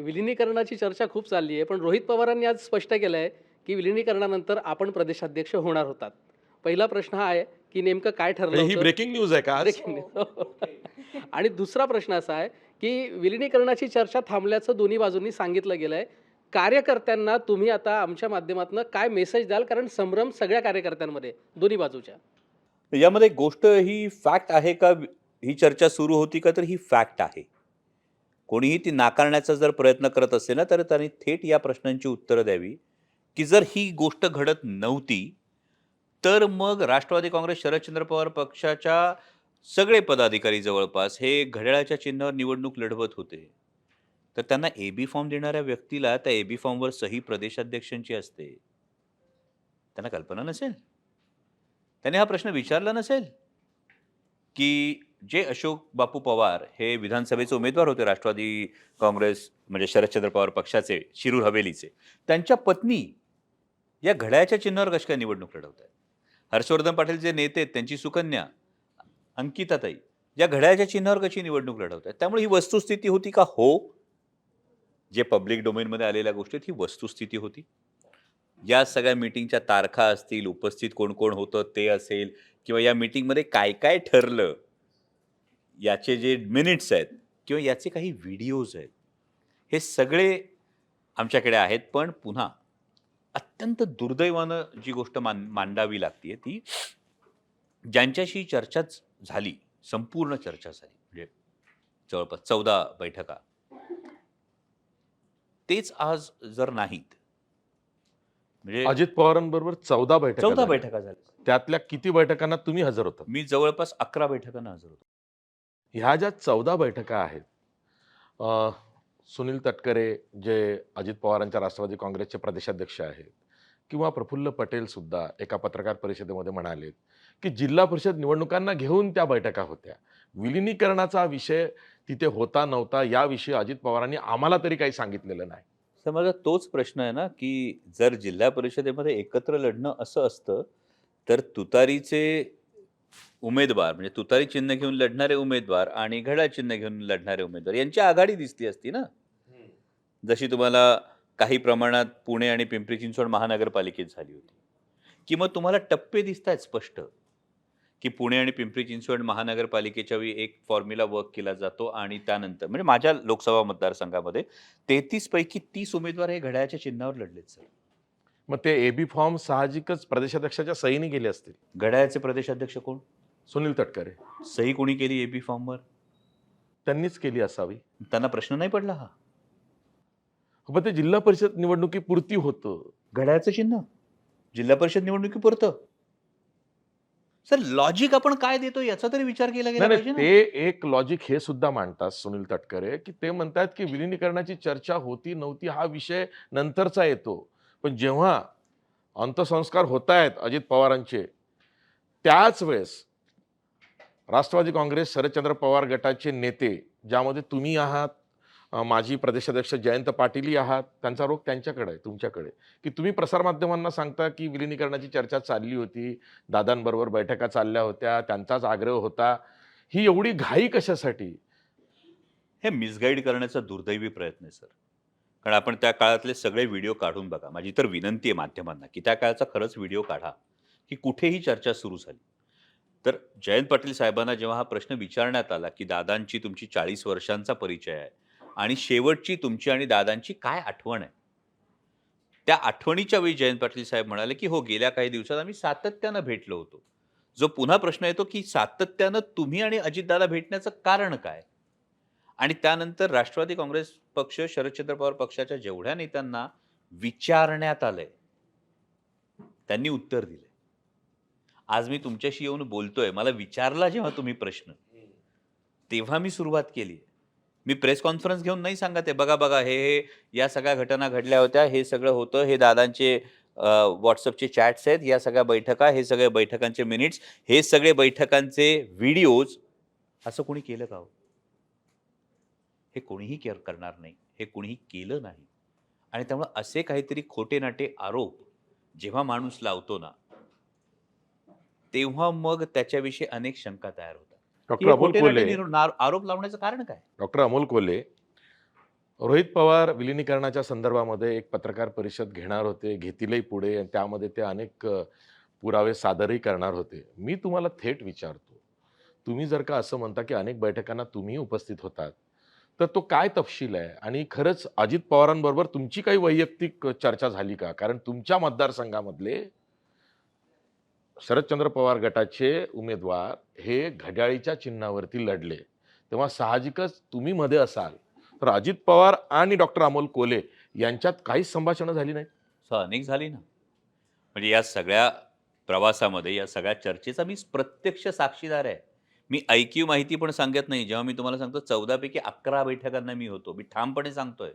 विलिनीकरणाची चर्चा खूप चालली आहे. पण रोहित पवारांनी आज स्पष्ट केलं आहे, की विलिनीकरणानंतर आपण प्रदेशाध्यक्ष होणार होतात. पहिला प्रश्न हा आहे, की नेमकं काय ठरलं म्हणजे ही होतं? ब्रेकिंग न्यूज आहे का आज? Breaking news. आणि दुसरा प्रश्न असा आहे, की विलिनीकरणाची चर्चा थांबल्याचं दोन्ही बाजूंनी सांगितलं गेलंय. कार्यकर्त्यांना तुम्ही आता आमच्या माध्यमातून काय मेसेज द्याल? कारण संभ्रम सगळ्या कार्यकर्त्यांमध्ये आहे, दोन्ही बाजूच्या. यामध्ये गोष्ट ही फॅक्ट आहे का? ही चर्चा सुरू होती का? तर ही फॅक्ट आहे. कोणीही ती नाकारण्याचा जर प्रयत्न करत असेल ना, तर त्यांनी थेट या प्रश्नांची उत्तरं द्यावी, की जर ही गोष्ट घडत नव्हती, तर मग राष्ट्रवादी काँग्रेस शरदचंद्र पवार पक्षाच्या सगळे पदाधिकारी जवळपास हे घड्याळाच्या चिन्हावर निवडणूक लढवत होते. तर त्यांना एबी फॉर्म देणाऱ्या व्यक्तीला त्या एबी फॉर्मवर सही प्रदेशाध्यक्षांची असते. त्यांना कल्पना नसेल? त्याने हा प्रश्न विचारला नसेल? की जे अशोक बापू पवार हे विधानसभेचे उमेदवार होते राष्ट्रवादी काँग्रेस म्हणजे शरदचंद्र पवार पक्षाचे, शिरूर हवेलीचे. त्यांच्या पत्नी या घड्याळाच्या चिन्हावर कशी काय निवडणूक लढवत आहेत? हर्षवर्धन पाटील जे नेते आहेत, त्यांची सुकन्या अंकिताताई या घड्याळाच्या चिन्हावर कशी निवडणूक लढवत आहेत? त्यामुळे ही वस्तुस्थिती होती का? हो. जे पब्लिक डोमेनमध्ये आलेल्या गोष्टीत ही वस्तुस्थिती होती. या सगळ्या मीटिंगच्या तारखा असतील, उपस्थित कोण-कोण होतं ते असेल किंवा या मीटिंगमध्ये काय-काय ठरलं, याचे जे मिनिट्स आहेत किंवा याचे काही व्हिडिओज आहेत, हे सगळे आमच्याकडे आहेत. पण पुन्हा अत्यंत दुर्दैवानं जी गोष्ट मांडावी लागतीये ती ज्यांच्याशी चर्चाच झाली, संपूर्ण चर्चा झाली म्हणजे जवळपास 14 बैठका. तेच आज जर नाहीत, म्हणजे अजित पवारांबरोबर 14 बैठका 14 झाल्या. बैठका झाल्या. त्यातल्या किती बैठकांना तुम्ही हजर होता? मी जवळपास 11 बैठकांना हजर होतो. ह्या ज्या 14 बैठका आहेत, अ, सुनील तटकरे जे अजित पवारांच्या राष्ट्रवादी काँग्रेसचे प्रदेशाध्यक्ष आहेत किंवा प्रफुल्ल पटेल सुद्धा एका पत्रकार परिषदेमध्ये म्हणालेत, की जिल्हा परिषद निवडणुकांना घेऊन त्या बैठका होत्या. विलिनीकरणाचा विषय तिथे होता नव्हता याविषयी अजित पवारांनी आम्हाला तरी काही सांगितलेलं नाही. तर माझा तोच प्रश्न आहे ना, की जर जिल्हा परिषदेमध्ये एकत्र लढणं असं असतं, तर तुतारीचे उमेदवार म्हणजे तुतारी चिन्ह घेऊन लढणारे उमेदवार आणि घड्याळ चिन्ह घेऊन लढणारे उमेदवार यांची आघाडी दिसली असती ना. जशी तुम्हाला काही प्रमाणात पुणे आणि पिंपरी चिंचवड महानगरपालिकेत झाली होती. की मग तुम्हाला टप्पे दिसतायत स्पष्ट, की पुणे आणि पिंपरी चिंचवड महानगरपालिकेच्या वेळी एक फॉर्म्युला वर्क केला जातो आणि त्यानंतर म्हणजे माझ्या लोकसभा मतदारसंघामध्ये 33 पैकी 30 उमेदवार हे घड्याळाच्या चिन्हावर लढलेत सर. मग ते एबी फॉर्म साहजिकच प्रदेशाध्यक्षाच्या सहीने गेले असतील. घड्याळाचे प्रदेशाध्यक्ष कोण? सुनील तटकरे सही कोणी केली एबी फॉर्मवर? त्यांनीच केली असावी. त्यांना प्रश्न नाही पडला हा? पण ते जिल्हा परिषद निवडणुकीपुरती होतं. घड्याळाचं चिन्ह जिल्हा परिषद निवडणुकीपुरतं. सर लॉजिक आपण काय देतो याचा तरी विचार केला गेला नाही, पाहिजे ना. ते एक लॉजिक हे सुद्धा मांडतात सुनील तटकरे, की ते म्हणतात, की विलिनीकरणाची चर्चा होती नव्हती हा विषय नंतरचा येतो. पण जेव्हा अंत्यसंस्कार होतायत अजित पवारांचे, त्याच वेळेस राष्ट्रवादी काँग्रेस शरदचंद्र पवार गटाचे नेते, ज्यामध्ये तुम्ही आहात, माजी प्रदेशाध्यक्ष जयंत पाटीलही आहात, त्यांचा रोग त्यांच्याकडे आहे, तुमच्याकडे, की तुम्ही प्रसारमाध्यमांना सांगता, की विलिनीकरणाची चर्चा चालली होती, दादांबरोबर बैठका चालल्या होत्या, त्यांचाच आग्रह होता. ही एवढी घाई कशासाठी? हे मिसगाईड करण्याचा दुर्दैवी प्रयत्न आहे सर. कारण आपण त्या काळातले सगळे व्हिडिओ काढून बघा. माझी तर विनंती आहे माध्यमांना, की त्या काळाचा खरंच व्हिडिओ काढा, की कुठेही चर्चा सुरू झाली. तर जयंत पाटील साहेबांना जेव्हा हा प्रश्न विचारण्यात आला, की दादांची तुमची 40 वर्षांचा परिचय आहे आणि शेवटची तुमची आणि दादांची काय आठवण आहे? त्या आठवणीच्या वेळी जयंत पाटील साहेब म्हणाले, की "हो, गेल्या काही दिवसात आम्ही सातत्यानं भेटलो होतो." जो पुन्हा प्रश्न येतो, की सातत्यानं तुम्ही आणि अजितदादा भेटण्याचं कारण काय? आणि त्यानंतर राष्ट्रवादी काँग्रेस पक्ष, शरदचंद्र पवार पक्षाच्या जेवढ्या नेत्यांना विचारण्यात आलंय, त्यांनी उत्तर दिलंय. आज मी तुमच्याशी येऊन बोलतोय. मला विचारला जेव्हा तुम्ही प्रश्न, तेव्हा मी सुरुवात केली. मी प्रेस कॉन्फरन्स घेऊन नाही सांगत आहे, बघा, हे या सगळ्या घटना घडल्या होत्या, हे सगळं होतं, हे दादांचे WhatsAppचे चॅट्स आहेत, या सगळ्या बैठका, हे सगळे बैठकांचे मिनिट्स, हे सगळे बैठकांचे व्हिडिओज, असं कोणी केलं का हो? हे कोणीही करणार नाही. हे कोणीही केलं नाही. आणि त्यामुळे असे काहीतरी खोटे-नाटे आरोप जेव्हा माणूस लावतो ना, तेव्हा मग त्याच्याविषयी अनेक शंका तयार होतात, की डॉक्टर हे अमोल खोटे-नाटे कोल्हे आरोप लावण्याचं कारण काय? डॉक्टर अमोल कोल्हे रोहित पवार विलिनीकरणाच्या संदर्भामध्ये एक पत्रकार परिषद घेणार होते, घेतीलही पुढे आणि त्यामध्ये ते अनेक पुरावे सादरही करणार होते. मी तुम्हाला थेट विचारतो, तुम्ही जर का असं म्हणता की अनेक बैठकांना तुम्ही उपस्थित होतात, तर तो काय तपशील आहे? आणि खरंच अजित पवारांबरोबर तुमची काही वैयक्तिक चर्चा झाली का? कारण तुमच्या मतदारसंघामधले शरदचंद्र पवार गटाचे उमेदवार हे घड्याळीच्या चिन्हावरती लढले. तेव्हा साहजिकच तुम्ही मध्ये असाल, तर अजित पवार आणि डॉक्टर अमोल कोल्हे यांच्यात काहीच संभाषणं झाली नाहीत? अनेक झाली ना. म्हणजे या सगळ्या प्रवासामध्ये, या सगळ्या चर्चेचा मी प्रत्यक्ष साक्षीदार आहे. मी ऐकीव माहिती पण सांगत नाही. जेव्हा मी तुम्हाला सांगतो 14 पैकी 11 बैठकांना मी होतो. मी ठामपणे सांगतोय.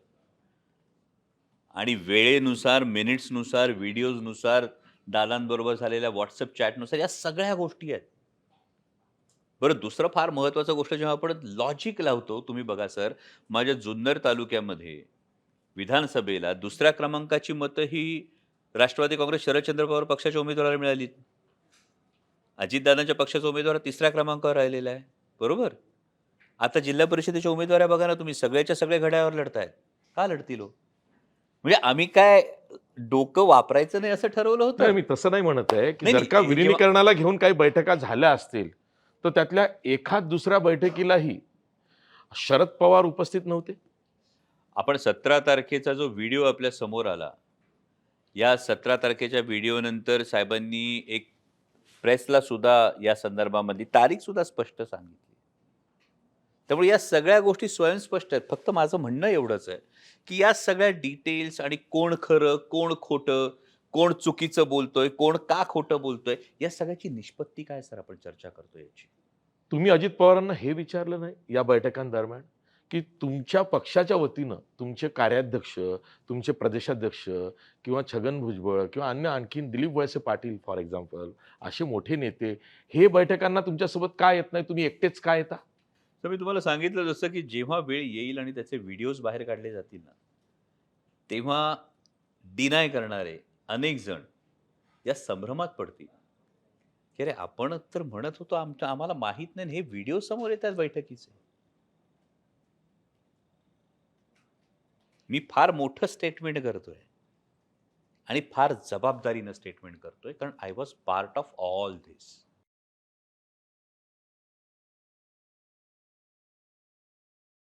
आणि वेळेनुसार, मिनिट्सनुसार, व्हिडिओजनुसार, दादांबरोबर झालेल्या WhatsApp चॅटनुसार या सगळ्या गोष्टी आहेत. बरं, दुसरं फार महत्त्वाचं गोष्ट जेव्हा आपण लॉजिक लावतो, तुम्ही बघा सर, माझ्या जुन्नर तालुक्यामध्ये विधानसभेला दुसऱ्या क्रमांकाची मतं ही राष्ट्रवादी काँग्रेस शरदचंद्र पवार पक्षाच्या उमेदवाराला मिळाली. अजितदादांच्या पक्षाचा उमेदवार तिसऱ्या क्रमांकावर राहिलेला आहे. बरोबर? आता जिल्हा परिषदेच्या उमेदवार बघा ना तुम्ही, सगळ्याच्या सगळ्या घड्याळावर लढतायत. का लढतील हो? म्हणजे आम्ही काय डोकं वापरायचं नाही असं ठरवलं नाही, होतं? मी तसं नाही म्हणत आहे, की नाही, जर का नाही, विलिनीकरणाला घेऊन काही बैठका झाल्या असतील, तर त्यातल्या एखाद दुसऱ्या बैठकीलाही शरद पवार उपस्थित नव्हते? आपण 17 तारखेचा जो व्हिडिओ आपल्या समोर आला, या 17 तारखेच्या व्हिडिओनंतर साहेबांनी एक प्रेसला सुद्धा या संदर्भामध्ये तारीख सुद्धा स्पष्ट सांगितली. त्यामुळे या सगळ्या गोष्टी स्वयंस्पष्ट आहेत. फक्त माझं म्हणणं एवढंच आहे, की या सगळ्या डिटेल्स आणि कोण खरं, कोण खोटं, कोण चुकीचं बोलतोय, कोण का खोटं बोलतोय, या सगळ्याची निष्पत्ती काय सर आपण चर्चा करतोय याची. तुम्ही अजित पवारांना हे विचारलं नाही या बैठकांदरम्यान, की तुमच्या पक्षाच्या वतीनं तुमचे कार्याध्यक्ष, तुमचे प्रदेशाध्यक्ष किंवा छगन भुजबळ किंवा अन्य आणखीन दिलीप वळसे पाटील फॉर एक्झाम्पल असे मोठे नेते हे बैठकांना तुमच्यासोबत का येत नाही? तुम्ही एकटेच का येता? तर मी तुम्हाला सांगितलं जसं, की जेव्हा वेळ येईल आणि त्याचे व्हिडिओज बाहेर काढले जातील ना, तेव्हा डिनाय करणारे अनेक जण या संभ्रमात पडतील, की अरे आपण तर म्हणत होतो आम्हाला माहीत नाही आणि हे व्हिडिओ समोर येतात बैठकीचे. मी फार मोठं स्टेटमेंट करतोय आणि फार जबाबदारीनं स्टेटमेंट करतोय, कारण I was part of all this.